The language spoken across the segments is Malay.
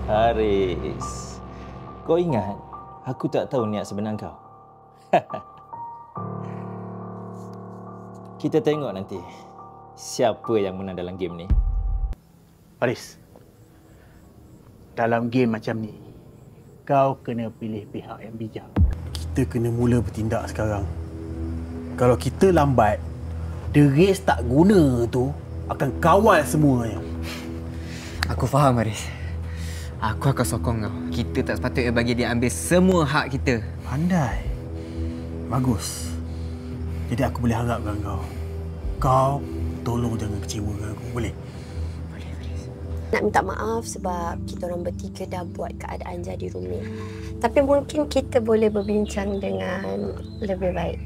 Haris, kau ingat aku tak tahu niat sebenar kau? Kita tengok nanti siapa yang menang dalam game ni. Haris, dalam game macam ni, kau kena pilih pihak yang bijak. Kita kena mula bertindak sekarang. Kalau kita lambat, the race tak guna tu akan kawal semuanya. Aku faham, Haris. Aku akan sokong kau. Kita tak sepatutnya bagi dia ambil semua hak kita. Pandai. Bagus. Jadi aku boleh harapkan kau. Kau tolong jangan kecewakan aku, boleh? Boleh, Haris. Nak minta maaf sebab kita orang bertiga dah buat keadaan jadi rumit. Tapi mungkin kita boleh berbincang dengan lebih baik.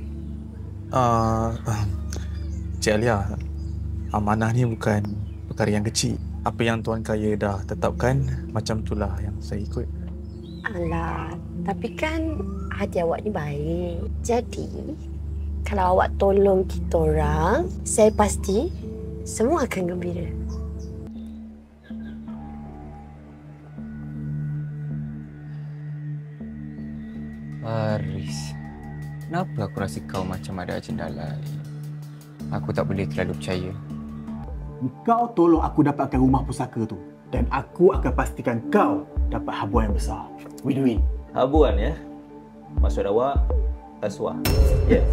Cik Alia, amanah ni bukan perkara yang kecil. Apa yang Tuan Kaya dah tetapkan, macam itulah yang saya ikut. Alah, tapi kan hati awak ni baik. Jadi, kalau awak tolong kita orang, saya pasti semua akan gembira. Haris, kenapa aku rasa kau macam ada agenda lain? Aku tak boleh terlalu percaya. Kau tolong aku dapatkan rumah pusaka tu. Dan aku akan pastikan kau dapat habuan yang besar. Win-win. Habuan ya? Maksud awak, taswah. Ya? Yeah.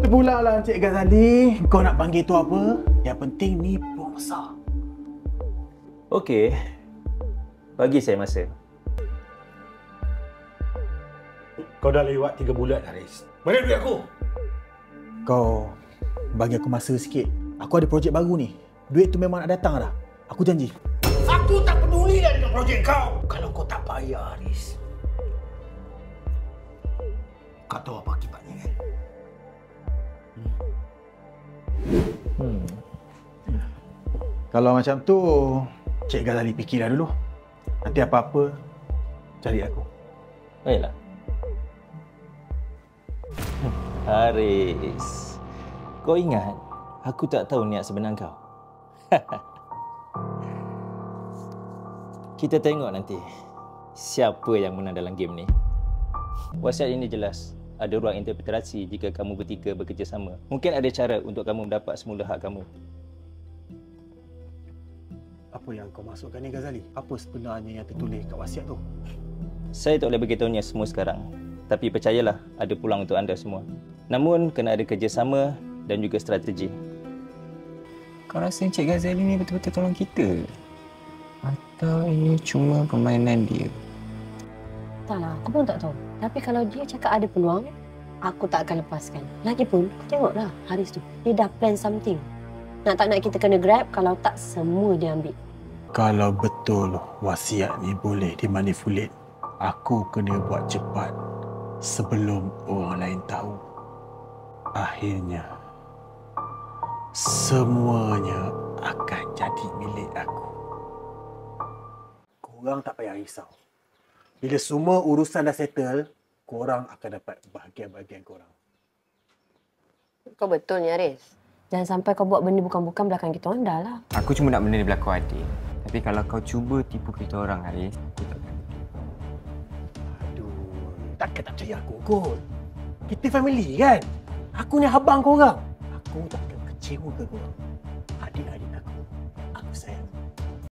Terpulak lah Encik Ghazali. Kau nak panggil tu apa? Yang penting ni peluang besar. Okey. Bagi saya masa. Kau dah lewat 3 bulan, Haris. Mana duit aku? Kau bagi aku masa sikit. Aku ada projek baru ni. Duit tu memang nak datang dah. Aku janji. Aku tak peduli dah dengan projek kau. Kalau kau tak bayar, Haris. Kau tahu apa akibatnya kan? Kalau macam tu, Cik Ghazali fikirlah dulu. Nanti apa-apa, cari aku. Baiklah. Haris, kau ingat aku tak tahu niat sebenar kau? Kita tengok nanti siapa yang menang dalam game ni. Wasiat ini jelas. Ada ruang interpretasi jika kamu bertiga bekerjasama. Mungkin ada cara untuk kamu mendapat semula hak kamu. Apa yang kau maksudkan ni, Ghazali? Apa sebenarnya yang tertulis kat wasiat tu? Saya tak boleh beritahunya semua sekarang. Tapi percayalah, ada peluang untuk anda semua. Namun, kena ada kerjasama dan juga strategi. Kau rasa Encik Ghazali ni betul-betul tolong kita? Atau ini cuma permainan dia? Taklah, aku pun tak tahu. Tapi kalau dia cakap ada peluang, aku tak akan lepaskan. Lagipun, tengoklah Haris tu. Dia dah plan something. Nak tak nak kita kena grab, kalau tak semua dia ambil. Kalau betul wasiat ni boleh dimanipulate, aku kena buat cepat sebelum orang lain tahu. Akhirnya, semuanya akan jadi milik aku. Korang tak payah risau. Bila semua urusan dah settle, korang akan dapat bahagian-bahagian korang. Kau betul ni, Haris. Jangan sampai kau buat benda bukan-bukan belakang kita orang dah lah. Aku cuma nak benda ni berlaku adil. Tapi kalau kau cuba tipu kita orang, Haris, aku tak akan. Aduh, takkan tak percaya aku kot. Kita family kan? Aku ni abang korang. Aku tak akan kecewakan korang. Adik-adik